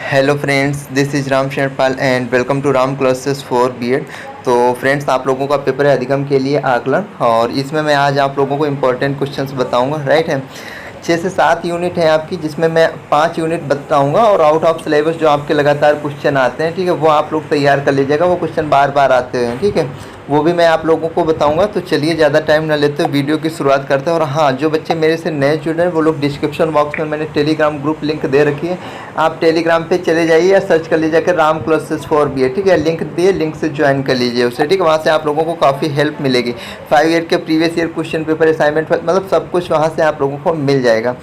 Hello friends, this is Ram Sherpal and welcome to Ram classes for BEd. तो friends, आप लोगों का पेपर है अधिगम के लिए आकलन, और इसमें मैं आज आप लोगों को इम्पोर्टेंट क्वेश्चंस बताऊंगा। राइट है, 6 से 7 यूनिट है आपकी, जिसमें मैं 5 यूनिट बताऊंगा और आउट ऑफ सिलेबस जो आपके लगातार क्वेश्चन आते हैं, ठीक है, वो आप लोग तैयार कर लीजिएगा। वो क्वेश्चन बार बार आते हैं, ठीक है, वो भी मैं आप लोगों को बताऊंगा। तो चलिए ज़्यादा टाइम ना लेते वीडियो की शुरुआत करते हैं। और हाँ, जो बच्चे मेरे से नए जुड़े हैं वो लोग डिस्क्रिप्शन बॉक्स में मैंने टेलीग्राम ग्रुप लिंक दे रखी है, आप टेलीग्राम पे चले जाइए या सर्च कर लीजिए राम क्लासेस फॉर बीएड, ठीक है, लिंक दिए, लिंक से ज्वाइन कर लीजिए उसे, ठीक है। वहाँ से आप लोगों को काफ़ी हेल्प मिलेगी। 5 ईयर के previous year question paper, assignment, मतलब सब कुछ वहाँ से आप लोगों को मिल जाएगा।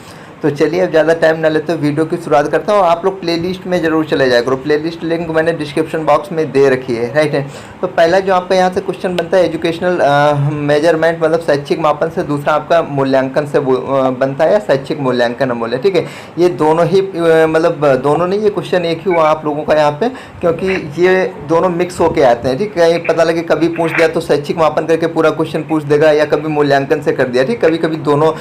तो चलिए अब ज़्यादा टाइम ना लेते वीडियो की शुरुआत करता हूँ। आप लोग प्लेलिस्ट में ज़रूर चले जाया करो, प्लेलिस्ट लिंक मैंने डिस्क्रिप्शन बॉक्स में दे रखी है। राइट है, तो पहला जो आपका यहाँ से क्वेश्चन बनता है एजुकेशनल मेजरमेंट, मतलब शैक्षिक मापन से, दूसरा आपका मूल्यांकन से बनता है या शैक्षिक मूल्यांकन अमूल्य, ठीक है। ये दोनों ही मतलब दोनों नहीं, ये क्वेश्चन एक ही हुआ आप लोगों का यहाँ पे, क्योंकि ये दोनों मिक्स होके आते हैं, ठीक है। पता लगे कभी पूछ दिया तो शैक्षिक मापन करके पूरा क्वेश्चन पूछ देगा, या कभी मूल्यांकन से कर दिया, ठीक। कभी कभी दोनों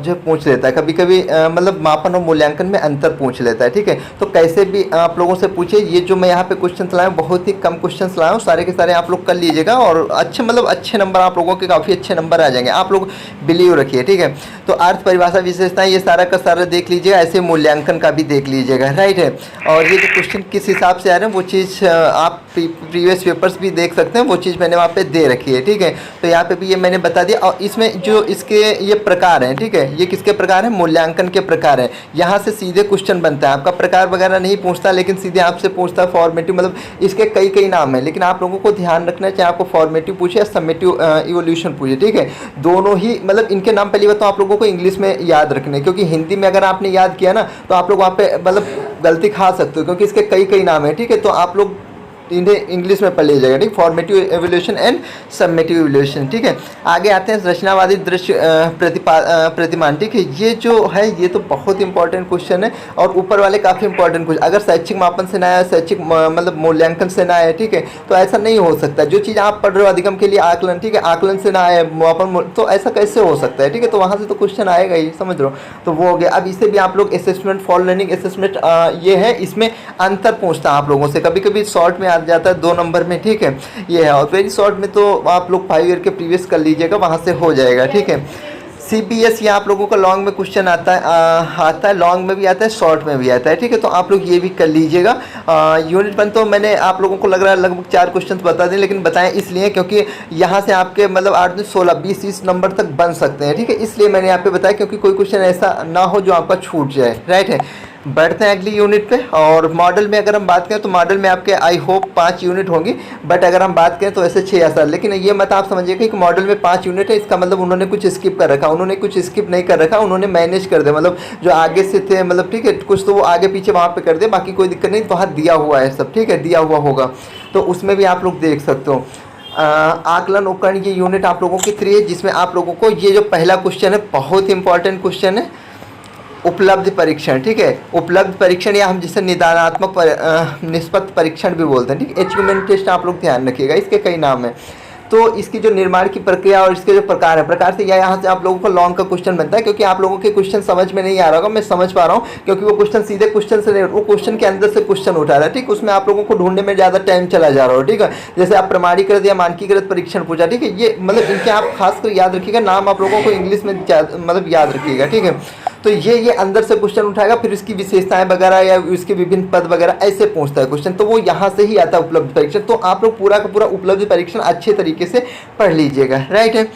जो पूछ लेता है, कभी कभी मतलब मापन और मूल्यांकन में अंतर पूछ लेता है, ठीक है। तो कैसे भी आप लोगों से पूछिए। ये जो मैं यहाँ पे क्वेश्चन लाया हूँ, बहुत ही कम क्वेश्चन लाया हूँ, सारे के सारे आप लोग कर लीजिएगा, और अच्छे मतलब अच्छे नंबर आप लोगों के, काफ़ी अच्छे नंबर आ जाएंगे, आप लोग बिलीव रखिए, ठीक है। तो अर्थ, परिभाषा, विशेषताएं, ये सारा का सारा देख लीजिएगा, ऐसे मूल्यांकन का भी देख लीजिएगा। राइट है, और ये जो क्वेश्चन किस हिसाब से आ रहे हैं वो चीज़ आप प्रीवियस पेपर्स भी देख सकते हैं, वो चीज़ मैंने वहाँ पे दे रखी है, ठीक है। तो यहाँ पे भी ये मैंने बता दिया। और इसमें जो इसके ये प्रकार हैं, ठीक है, ये किसके प्रकार हैं, मूल्यांकन के प्रकार हैं। यहाँ से सीधे क्वेश्चन बनता है, आपका प्रकार वगैरह नहीं पूछता, लेकिन सीधे आपसे पूछता है फॉर्मेटिव, मतलब इसके कई कई नाम हैं, लेकिन आप लोगों को ध्यान रखना है, चाहे आपको फॉर्मेटिव पूछे या समेटिव इवोल्यूशन पूछे, ठीक है। दोनों ही मतलब इनके नाम पहली बात तो आप लोगों को इंग्लिश में याद रखने, क्योंकि हिंदी में अगर आपने याद किया ना तो आप लोग वहाँ पे मतलब गलती खा सकते हो, क्योंकि इसके कई कई नाम हैं, ठीक है। तो आप लोग इन्हें इंग्लिश में पढ़ लीजिएगा, ठीक। Formative evolution and summative evolution, ठीक है। आगे आते हैं रचनावादी दृश्य प्रतिमान, ठीक है। ये जो है ये तो बहुत इंपॉर्टेंट क्वेश्चन है, और ऊपर वाले काफ़ी इंपॉर्टेंट क्वेश्चन। अगर शैक्षिक मापन से ना आया, शैक्षिक मतलब मूल्यांकन से ना आया, ठीक है, तो ऐसा नहीं हो सकता। जो चीज़ आप पढ़ रहे हो अधिगम के लिए आकलन, ठीक है, आकलन से ना आया मापन, तो ऐसा कैसे हो सकता है, ठीक है। तो वहाँ से तो क्वेश्चन आएगा ही, समझ रहे हो। तो वो हो गया। अब इसे भी आप लोग असेसमेंट फॉर लर्निंग असेसमेंट, ये है, इसमें अंतर पूछता है आप लोगों से, कभी कभी शॉर्ट में आ जाता है 2 नंबर में, ठीक है, ये है। और वेरी शॉर्ट में तो आप लोग 5 ईयर के प्रीवियस कर लीजिएगा, वहाँ से हो जाएगा, ठीक है। CPS ये आप लोगों का लॉन्ग में क्वेश्चन आता है, लॉन्ग में भी आता है, शॉर्ट में भी आता है, ठीक है। तो आप लोग ये भी कर लीजिएगा। यूनिट 1 तो मैंने आप लोगों को लग रहा है लगभग 4 क्वेश्चन बता दें, लेकिन बताएं इसलिए क्योंकि यहाँ से आपके मतलब 8 से 16 20 नंबर तक बन सकते हैं, ठीक है। इसलिए मैंने यहाँ पे बताया, क्योंकि कोई क्वेश्चन ऐसा ना हो जो आपका छूट जाए। राइट है, बढ़ते हैं अगली यूनिट पे। और मॉडल में अगर हम बात करें तो मॉडल में आपके आई होप 5 यूनिट होंगी, बट अगर हम बात करें तो ऐसे 6 या 7। लेकिन ये मत आप समझिएगा कि मॉडल में 5 यूनिट है, इसका मतलब उन्होंने कुछ स्किप कर रखा, उन्होंने कुछ स्किप नहीं कर रखा, उन्होंने मैनेज कर दिया, मतलब जो आगे से थे, मतलब ठीक है, कुछ तो वो आगे पीछे वहाँ पे कर दे, बाकी कोई दिक्कत नहीं। वहाँ दिया हुआ है सब, ठीक है, दिया हुआ होगा, तो उसमें भी आप लोग देख सकते हो। आकलन उपकरण ये यूनिट आप लोगों की 3 है, जिसमें आप लोगों को ये जो पहला क्वेश्चन है बहुत इंपॉर्टेंट क्वेश्चन है, उपलब्ध परीक्षण, ठीक है। उपलब्ध परीक्षण या हम जिसे निदानात्मक निष्पत्ति परीक्षण भी बोलते हैं, ठीक है। अचीवमेंट टेस्ट आप लोग ध्यान रखिएगा, इसके कई नाम हैं। तो इसकी जो निर्माण की प्रक्रिया और इसके जो प्रकार है, प्रकार से या यहाँ से आप लोगों को लॉन्ग का क्वेश्चन बनता है, क्योंकि आप लोगों के क्वेश्चन समझ में नहीं आ रहा होगा, मैं समझ पा रहा हूँ, क्योंकि वो क्वेश्चन सीधे क्वेश्चन से नहीं, वो क्वेश्चन के अंदर से क्वेश्चन उठा रहा है, ठीक। उसमें आप लोगों को ढूंढने में ज़्यादा टाइम चला जा रहा हो, ठीक है। जैसे आप प्रमाणीकृत या मानकीकृत परीक्षण पूछा, ठीक है, ये मतलब इनके आप खासकर याद रखिएगा, नाम आप लोगों को इंग्लिश में मतलब याद रखिएगा, ठीक है। तो ये अंदर से क्वेश्चन उठाएगा, फिर इसकी विशेषताएं वगैरह या इसके विभिन्न पद वगैरह ऐसे पूछता है क्वेश्चन, तो वो यहाँ से ही आता है उपलब्ध परीक्षण। तो आप लोग पूरा का पूरा उपलब्ध परीक्षण अच्छे तरीके से पढ़ लीजिएगा। राइट है,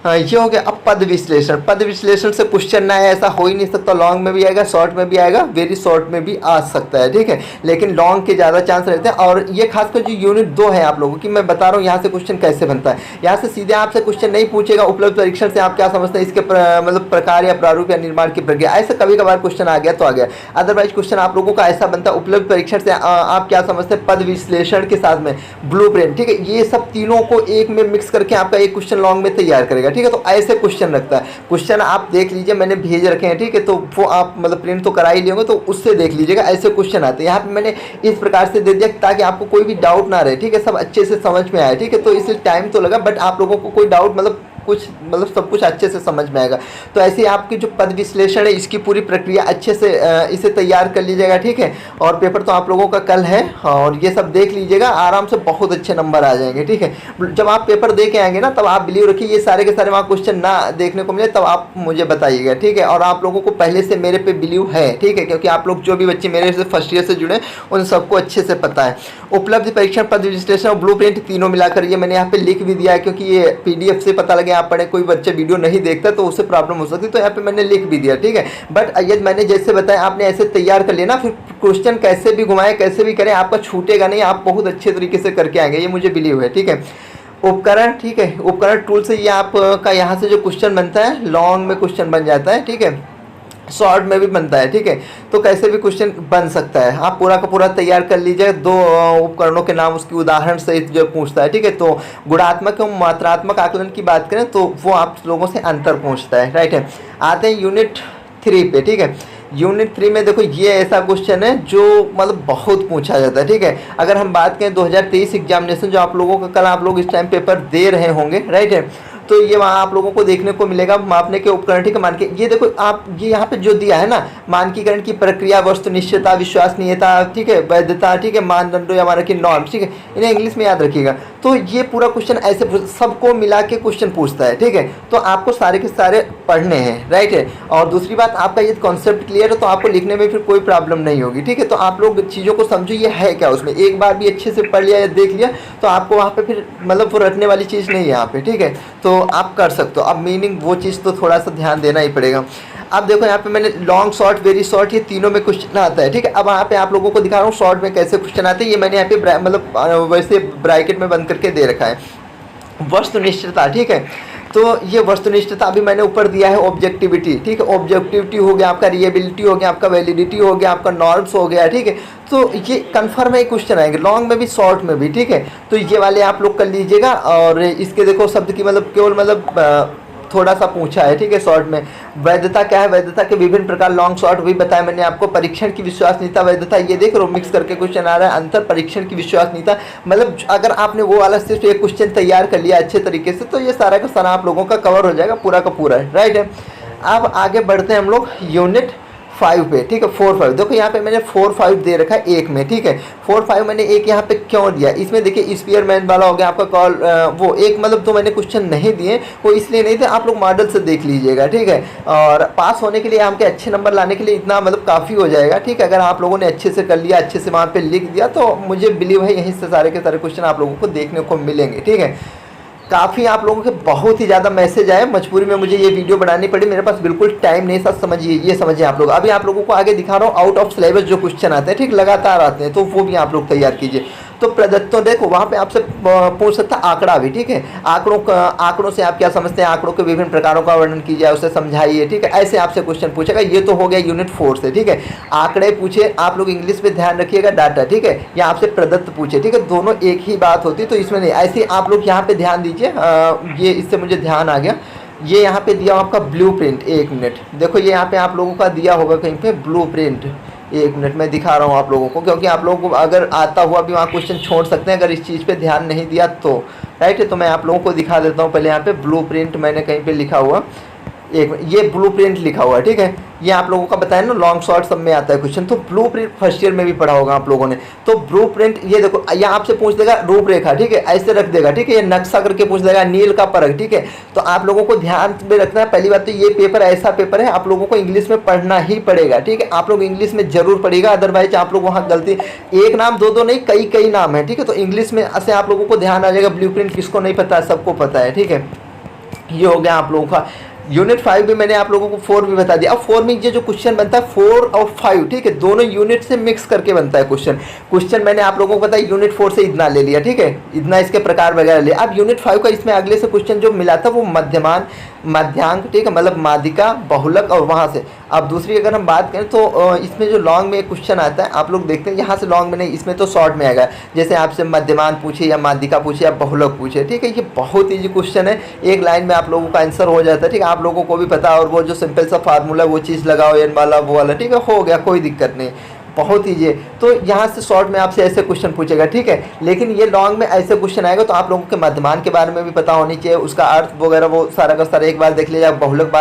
ये हो गया। अब पद विश्लेषण, पद विश्लेषण से क्वेश्चन ना है ऐसा हो ही नहीं सकता, लॉन्ग में भी आएगा, शॉर्ट में भी आएगा, वेरी शॉर्ट में भी आ सकता है, ठीक है, लेकिन लॉन्ग के ज़्यादा चांस रहते हैं। और ये खासकर जो यूनिट 2 है आप लोगों की, मैं बता रहा हूँ यहाँ से क्वेश्चन कैसे बनता है। यहाँ से सीधे आपसे क्वेश्चन नहीं पूछेगा उपलब्ध परीक्षण से आप क्या समझते हैं, इसके मतलब प्रकार या प्रारूप या निर्माण की प्रक्रिया, ऐसा कभी कभार क्वेश्चन आ गया तो आ गया। अदरवाइज क्वेश्चन आप लोगों का ऐसा बनता है, उपलब्ध परीक्षण से आप क्या समझते हैं, पद विश्लेषण के साथ में ब्लूप्रिंट, ठीक है, ये सब तीनों को एक में मिक्स करके आपका एक क्वेश्चन लॉन्ग में तैयार करेगा, ठीक है। तो ऐसे क्वेश्चन रखता है। क्वेश्चन आप देख लीजिए, मैंने भेज रखे हैं, ठीक है, तो वो आप मतलब प्रिंट तो करा ही लेंगे, तो उससे देख लीजिएगा, ऐसे क्वेश्चन आते हैं। यहाँ पे मैंने इस प्रकार से दे दिया ताकि आपको कोई भी डाउट ना रहे, ठीक है, सब अच्छे से समझ में आए, ठीक है। तो इसलिए टाइम तो लगा, बट आप लोगों को कोई डाउट मतलब कुछ मतलब सब कुछ अच्छे से समझ में आएगा। तो ऐसे आपकी जो पद विश्लेषण है इसकी पूरी प्रक्रिया अच्छे से इसे तैयार कर लीजिएगा, ठीक है। और पेपर तो आप लोगों का कल है और ये सब देख लीजिएगा, आराम से बहुत अच्छे नंबर आ जाएंगे, ठीक है। जब आप पेपर दे के आएंगे ना, तब आप बिलीव रखिए ये सारे के सारे वहाँ क्वेश्चन ना देखने को मिले तब आप मुझे बताइएगा, ठीक है। और आप लोगों को पहले से मेरे पे बिलीव है, ठीक है, क्योंकि आप लोग जो भी बच्चे मेरे से फर्स्ट ईयर से जुड़े उन सबको अच्छे से पता है। उपलब्ध परीक्षण पद विश्लेषण और ब्लूप्रिंट तीनों मिलाकर ये मैंने यहाँ पे लिख भी दिया है, क्योंकि ये पीडीएफ से पता लगे आप पढ़े, कोई बच्चे वीडियो नहीं देखता तो उससे प्रॉब्लम हो सकती है, तो यहाँ पे मैंने लिख भी दिया, ठीक है। बट ये मैंने जैसे बताया आपने ऐसे तैयार कर लेना, फिर क्वेश्चन कैसे भी घुमाएं कैसे भी करें आपका छूटेगा नहीं, आप बहुत अच्छे तरीके से करके आएंगे, ये मुझे बिलीव है, ठीक है। उपकरण, ठीक है, उपकरण टूल से ये आपका यहाँ से जो क्वेश्चन बनता है लॉन्ग में क्वेश्चन बन जाता है, ठीक है, शॉर्ट में भी बनता है, ठीक है। तो कैसे भी क्वेश्चन बन सकता है, आप पूरा का पूरा तैयार कर लीजिए। 2 उपकरणों के नाम उसकी उदाहरण सहित जो पूछता है, ठीक है। तो गुणात्मक और मात्रात्मक आकलन की बात करें तो वो आप लोगों से अंतर पूछता है, राइट है। आते हैं यूनिट 3 पे, ठीक है। यूनिट 3 में देखो ये ऐसा क्वेश्चन है जो मतलब बहुत पूछा जाता है, ठीक है। अगर हम बात करें 2023 एग्जामिनेशन जो आप लोगों का कल आप लोग इस टाइम पेपर दे रहे होंगे, राइट है, तो ये वहाँ आप लोगों को देखने को मिलेगा मापने के उपकरण, ठीक है। मान के ये देखो आप ये यहाँ पे जो दिया है ना, मानकीकरण की प्रक्रिया, वस्तुनिष्ठता, विश्वसनीयता, ठीक है, वैधता, ठीक है, मानदंडों या मानक की नॉर्म, ठीक है, इन्हें इंग्लिश में याद रखिएगा। तो ये पूरा क्वेश्चन ऐसे सबको मिला के क्वेश्चन पूछता है, ठीक है। तो आपको सारे के सारे पढ़ने हैं, राइट है। और दूसरी बात आपका ये कॉन्सेप्ट क्लियर है तो आपको लिखने में फिर कोई प्रॉब्लम नहीं होगी, ठीक है। तो आप लोग चीज़ों को समझो ये है क्या, उसमें एक बार भी अच्छे से पढ़ लिया या देख लिया तो आपको वहाँ पे फिर मतलब वो रटने वाली चीज़ नहीं है यहाँ पे, ठीक है। तो आप कर सकते हो। अब मीनिंग वो चीज़ तो थोड़ा सा ध्यान देना ही पड़ेगा। अब देखो यहाँ पे मैंने लॉन्ग, शॉर्ट, वेरी शॉर्ट ये तीनों में क्वेश्चन आता है, ठीक है। अब यहाँ पे आप लोगों को दिखा रहा हूँ शॉर्ट में कैसे क्वेश्चन आते हैं, ये मैंने यहाँ पे मतलब वैसे ब्रैकेट में बंद करके दे रखा है। वस्तुनिष्ठता, ठीक है, तो ये वस्तुनिष्ठता अभी मैंने ऊपर दिया है ऑब्जेक्टिविटी, ठीक है। ऑब्जेक्टिविटी हो गया आपका, रिएबिलिटी हो गया आपका, वैलिडिटी हो गया आपका, नॉर्म्स हो गया, ठीक है। तो ये कन्फर्म है क्वेश्चन आएंगे लॉन्ग में भी शॉर्ट में भी, ठीक है। तो ये वाले आप लोग कर लीजिएगा। और इसके देखो शब्द की मतलब केवल मतलब थोड़ा सा पूछा है, ठीक है, शॉर्ट में। वैधता क्या है, वैधता के विभिन्न प्रकार, लॉन्ग शॉर्ट भी बताया मैंने आपको। परीक्षण की विश्वसनीयता, वैधता, ये देख रहे हो मिक्स करके क्वेश्चन आ रहा है। अंतर परीक्षण की विश्वसनीयता, मतलब अगर आपने वो वाला सिर्फ एक क्वेश्चन तैयार कर लिया अच्छे तरीके से तो ये सारा का सारा आप लोगों का कवर हो जाएगा, पूरा का पूरा, राइट है। अब आगे बढ़ते हैं हम लोग यूनिट 5 पे, ठीक है। 4-5 देखो यहाँ पे मैंने 4-5 दे रखा है एक में, ठीक है। 4-5 मैंने एक यहाँ पे क्यों दिया, इसमें देखिए स्पीयरमैन वाला हो गया आपका कॉल, वो एक मतलब तो मैंने क्वेश्चन नहीं दिए, वो इसलिए नहीं थे, आप लोग मॉडल से देख लीजिएगा, ठीक है। और पास होने के लिए आपके अच्छे नंबर लाने के लिए इतना मतलब काफ़ी हो जाएगा, ठीक है। अगर आप लोगों ने अच्छे से कर लिया, अच्छे से वहाँ पर लिख दिया तो मुझे बिलीव है यहीं से सारे के सारे क्वेश्चन आप लोगों को देखने को मिलेंगे, ठीक है। काफ़ी आप लोगों के बहुत ही ज़्यादा मैसेज आए, मजबूरी में मुझे ये वीडियो बनानी पड़ी, मेरे पास बिल्कुल टाइम नहीं था। समझिए, ये समझिए आप लोग। अभी आप लोगों को आगे दिखा रहा हूँ आउट ऑफ सिलेबस जो क्वेश्चन आते हैं, ठीक, लगातार आते हैं, तो वो भी आप लोग तैयार कीजिए। तो प्रदत्तों देखो वहाँ पे आपसे पूछ सकता है आंकड़ा भी, ठीक है। आंकड़ों से आप क्या समझते हैं, आंकड़ों के विभिन्न प्रकारों का वर्णन कीजिए, उसे समझाइए, ठीक है। ऐसे आपसे क्वेश्चन पूछेगा। ये तो हो गया यूनिट 4 से, ठीक है। आंकड़े पूछे, आप लोग इंग्लिश में ध्यान रखिएगा, डाटा, ठीक है। या आपसे प्रदत्त पूछे, ठीक है, दोनों एक ही बात होती है, तो इसमें नहीं। ऐसे आप लोग यहाँ पे ध्यान दीजिए। ये इससे मुझे ध्यान आ गया, ये यहाँ पे दिया आपका ब्लूप्रिंट। 1 मिनट देखो, ये यहाँ पे आप लोगों का दिया होगा कहीं पे ब्लूप्रिंट। 1 मिनट मैं दिखा रहा हूँ आप लोगों को, क्योंकि आप लोगों को अगर आता हुआ भी वहाँ क्वेश्चन छोड़ सकते हैं अगर इस चीज़ पे ध्यान नहीं दिया तो, राइट है। तो मैं आप लोगों को दिखा देता हूँ। पहले यहाँ पे ब्लूप्रिंट मैंने कहीं पे लिखा हुआ, ये ब्लूप्रिंट लिखा हुआ है, ठीक है। ये आप लोगों का बताया ना लॉन्ग शॉर्ट सब में आता है क्वेश्चन, तो ब्लूप्रिंट फर्स्ट ईयर में भी पढ़ा होगा आप लोगों ने। तो ब्लूप्रिंट ये देखो, यहाँ आपसे पूछ देगा रूपरेखा, ठीक है, ऐसे रख देगा, ठीक है। ये नक्शा करके पूछ देगा, नील का परख, ठीक है। तो आप लोगों को ध्यान में रखना है। पहली बात तो ये पेपर ऐसा पेपर है आप लोगों को इंग्लिश में पढ़ना ही पड़ेगा, ठीक है। आप लोग इंग्लिश में जरूर पढ़ेगा, अदरवाइज आप लोग वहाँ गलती, एक नाम दो नहीं कई नाम है, ठीक है। तो इंग्लिश में ऐसे आप लोगों को ध्यान आ जाएगा। ब्लूप्रिंट किसको नहीं पता है, सबको पता है, ठीक है। ये हो गया आप लोगों का यूनिट 5 भी। मैंने आप लोगों को 4 भी बता दिया। अब 4 में ये जो क्वेश्चन बनता है 4 और 5, ठीक है, दोनों यूनिट से मिक्स करके बनता है क्वेश्चन मैंने आप लोगों को बताया यूनिट 4 से इतना ले लिया, ठीक है, इतना इसके प्रकार वगैरह लिया। अब यूनिट 5 का इसमें अगले से क्वेश्चन जो मिला था वो मध्यमान, मध्यांक, ठीक है, मतलब माध्यिका, बहुलक और वहाँ से। अब दूसरी अगर हम बात करें तो इसमें जो लॉन्ग में एक क्वेश्चन आता है आप लोग देखते हैं, यहाँ से लॉन्ग में नहीं, इसमें तो शॉर्ट में आएगा। जैसे आपसे मध्यमान पूछे या माध्यिका पूछे या बहुलक पूछे, ठीक है। ये बहुत ईजी क्वेश्चन है, एक लाइन में आप लोगों का आंसर हो जाता है, ठीक है। आप लोगों को भी पता, और वो जो सिंपल सा फार्मूला वो चीज़ लगाओ, एन वाला वो वाला, ठीक है, हो गया, कोई दिक्कत नहीं। बहुत ईजी है। तो यहाँ से शॉर्ट में आपसे ऐसे क्वेश्चन पूछेगा, ठीक है। लेकिन ये लॉन्ग में ऐसे क्वेश्चन आएगा तो आप लोगों के मध्यमान के बारे में भी पता होनी चाहिए, उसका अर्थ वगैरह वो सारा का सारा एक बार देख लीजिए, बहुलक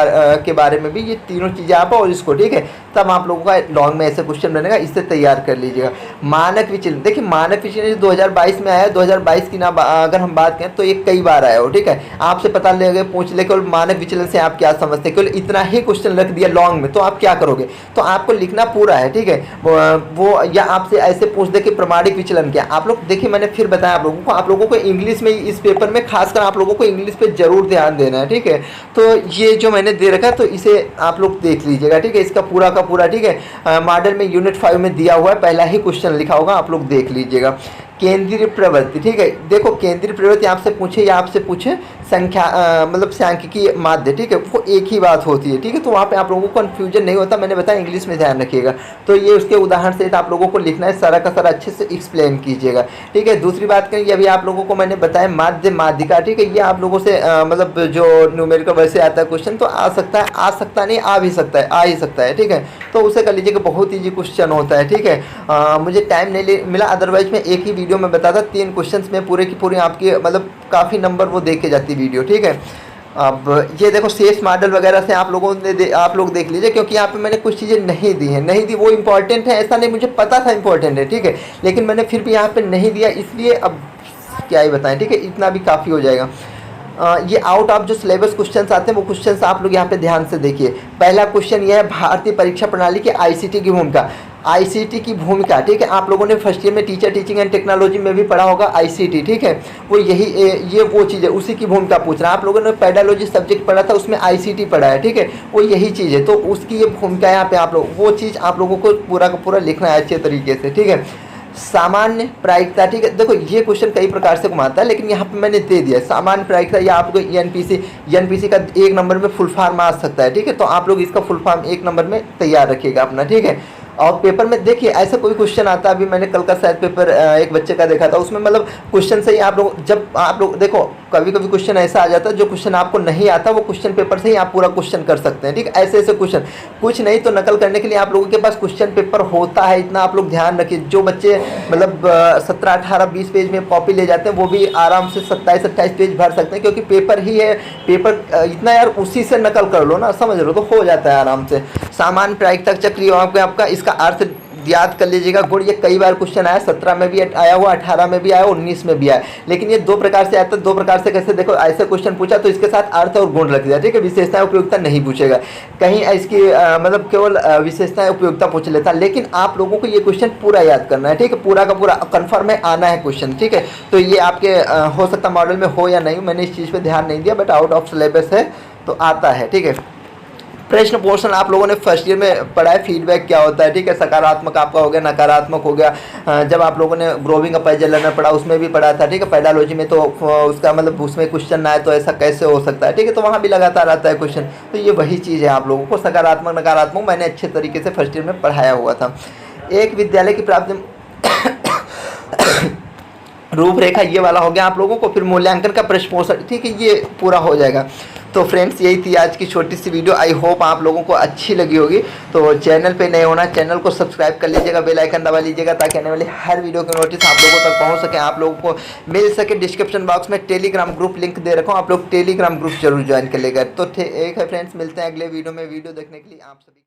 के बारे में भी, ये तीनों चीज़ें आप और इसको, ठीक है। तब आप लोगों का लॉन्ग में ऐसे क्वेश्चन बनेगा, इससे तैयार कर लीजिएगा। मानक विचलन, देखिए मानक विचलन 2022 में आया, 2022 की ना अगर हम बात करें तो ये कई बार आया हो, ठीक है। आपसे पता लगे पूछ ले केवल मानक विचलन से आप क्या समझते हैं, केवल इतना ही क्वेश्चन रख दिया लॉन्ग में, तो आप क्या करोगे? तो आपको लिखना पूरा है, ठीक है। वो या आपसे ऐसे पूछ दे कि प्रमाणिक विचलन क्या, आप लोग देखिए मैंने फिर बताया आप लोगों को इंग्लिश में, इस पेपर में खासकर आप लोगों को इंग्लिश पे जरूर ध्यान देना है, ठीक है। तो ये जो मैंने दे रखा है तो इसे आप लोग देख लीजिएगा, ठीक है। इसका पूरा का पूरा, ठीक है, मॉडल में यूनिट 5 में दिया हुआ है, पहला ही क्वेश्चन लिखा होगा, आप लोग देख लीजिएगा। केंद्रीय प्रवृत्ति, ठीक है। देखो केंद्रीय प्रवृत्ति आपसे पूछे या आपसे पूछे संख्या मतलब सांख्यिकी माध्य, ठीक है, वो एक ही बात होती है, ठीक है। तो वहाँ पे आप लोगों को कन्फ्यूजन नहीं होता, मैंने बताया इंग्लिश में ध्यान रखिएगा। तो ये उसके उदाहरण से आप लोगों को लिखना है, सारा का सारा अच्छे से एक्सप्लेन कीजिएगा, ठीक है। दूसरी बात करें, ये अभी आप लोगों को मैंने बताया माध्य माध्यिका, ठीक है। ये आप लोगों से मतलब जो न्यूमेरिकल वैसे आता है क्वेश्चन, तो आ सकता है, आ सकता नहीं, आ भी सकता है, आ ही सकता है, ठीक है। तो उसे कर लीजिएगा, बहुत ईजी क्वेश्चन होता है, ठीक है। मुझे टाइम नहीं मिला, अदरवाइज मैं एक ही वीडियो में बताता 3 क्वेश्चंस में पूरे की पूरी आपकी मतलब काफ़ी नंबर वो देख के जाती वीडियो, ठीक है। अब ये देखो शेष मॉडल वगैरह से आप लोगों ने आप लोग देख लीजिए, क्योंकि यहाँ पे मैंने कुछ चीज़ें नहीं दी हैं, नहीं दी वो इंपॉर्टेंट है ऐसा नहीं, मुझे पता था इंपॉर्टेंट है, ठीक है, लेकिन मैंने फिर भी यहाँ पे नहीं दिया, इसलिए अब क्या ही बताएं, ठीक है। इतना भी काफ़ी हो जाएगा। ये आउट ऑफ जो सिलेबस क्वेश्चंस आते हैं वो क्वेश्चंस आप लोग यहाँ पे ध्यान से देखिए। पहला क्वेश्चन ये है भारतीय परीक्षा प्रणाली के आईसीटी की भूमिका, आईसीटी की भूमिका, ठीक है। आप लोगों ने फर्स्ट ईयर में टीचर टीचिंग एंड टेक्नोलॉजी में भी पढ़ा होगा आईसीटी, ठीक है। वो यही ये वो चीज़ है, उसी की भूमिका पूछ रहा है। आप लोगों ने पेडालॉजी सब्जेक्ट पढ़ा था, उसमें आईसीटी पढ़ा है, ठीक है, वो यही चीज़ है। तो उसकी ये भूमिका यहाँ पे आप लोग, वो चीज़ आप लोगों को पूरा का पूरा लिखना है अच्छे तरीके से, ठीक है। सामान्य प्रायिकता, ठीक है। देखो ये क्वेश्चन कई प्रकार से घुमाता है, लेकिन यहाँ पे मैंने दे दिया सामान्य प्रायिकता, या आपको एनपीसी का 1 नंबर में फुल फॉर्म आ सकता है, ठीक है। तो आप लोग इसका फुल फॉर्म 1 नंबर में तैयार रखिएगा अपना, ठीक है। और पेपर में देखिए ऐसा कोई क्वेश्चन आता है, अभी मैंने कल का शायद पेपर एक बच्चे का देखा था, उसमें मतलब क्वेश्चन से ही आप लोग, जब आप लोग देखो कभी कभी क्वेश्चन ऐसा आ जाता है जो क्वेश्चन आपको नहीं आता, वो क्वेश्चन पेपर से ही आप पूरा क्वेश्चन कर सकते हैं, ठीक है। ऐसे ऐसे क्वेश्चन, कुछ नहीं तो नकल करने के लिए आप लोगों के पास क्वेश्चन पेपर होता है, इतना आप लोग ध्यान रखिए। जो बच्चे मतलब 17, 18, 20 पेज में कॉपी ले जाते हैं, वो भी आराम से 27, 28 पेज भर सकते हैं, क्योंकि पेपर ही है, पेपर इतना यार उसी से नकल कर लो ना, समझ लो, तो हो जाता है आराम से। सामान्य प्रायिकता चक्र आपका इसका अर्थ याद कर लीजिएगा। गुण, ये कई बार क्वेश्चन आया, 17 में भी आया हुआ, 18 में भी आया, 19 में भी आया, लेकिन ये 2 प्रकार से आता है। 2 प्रकार से कैसे, देखो ऐसे क्वेश्चन पूछा तो इसके साथ अर्थ और गुण रख दिया, ठीक है। विशेषताएं उपयोगिता नहीं पूछेगा, कहीं इसकी मतलब केवल विशेषताएं उपयोगिता पूछ लेता, लेकिन आप लोगों को ये क्वेश्चन पूरा याद करना है, ठीक है। पूरा का पूरा कन्फर्म है, आना है क्वेश्चन, ठीक है। तो ये आपके हो सकता मॉडल में हो या नहीं, मैंने इस चीज़ पर ध्यान नहीं दिया, बट आउट ऑफ सिलेबस है तो आता है, ठीक है। प्रश्न पोर्शन आप लोगों ने फर्स्ट ईयर में पढ़ा है, फीडबैक क्या होता है, ठीक है। सकारात्मक आपका हो गया, नकारात्मक हो गया। जब आप लोगों ने ग्रोविंग अपाइजल लर्नर पढ़ा उसमें भी पढ़ा था, ठीक है। पेडालॉजी में तो उसका मतलब उसमें क्वेश्चन ना आए तो ऐसा कैसे हो सकता है, ठीक है। तो वहाँ भी लगातार आता है क्वेश्चन, तो ये वही चीज़ है आप लोगों को, सकारात्मक नकारात्मक मैंने अच्छे तरीके से फर्स्ट ईयर में पढ़ाया हुआ था। एक विद्यालय की प्राप्ति रूपरेखा ये वाला हो गया आप लोगों को, फिर मूल्यांकन का प्रश्न पोषण, ठीक है, ये पूरा हो जाएगा। तो फ्रेंड्स यही थी आज की छोटी सी वीडियो, आई होप आप लोगों को अच्छी लगी होगी। तो चैनल पे नए होना, चैनल को सब्सक्राइब कर लीजिएगा, बेल आइकन दबा लीजिएगा, ताकि आने वाली हर वीडियो की नोटिस आप लोगों तक पहुंच सके, आप लोगों को मिल सके। डिस्क्रिप्शन बॉक्स में टेलीग्राम ग्रुप लिंक दे रखा हूँ, आप लोग टेलीग्राम ग्रुप जरूर ज्वाइन कर लेगा। तो ठीक है फ्रेंड्स, मिलते हैं अगले वीडियो में। वीडियो देखने के लिए आप सभी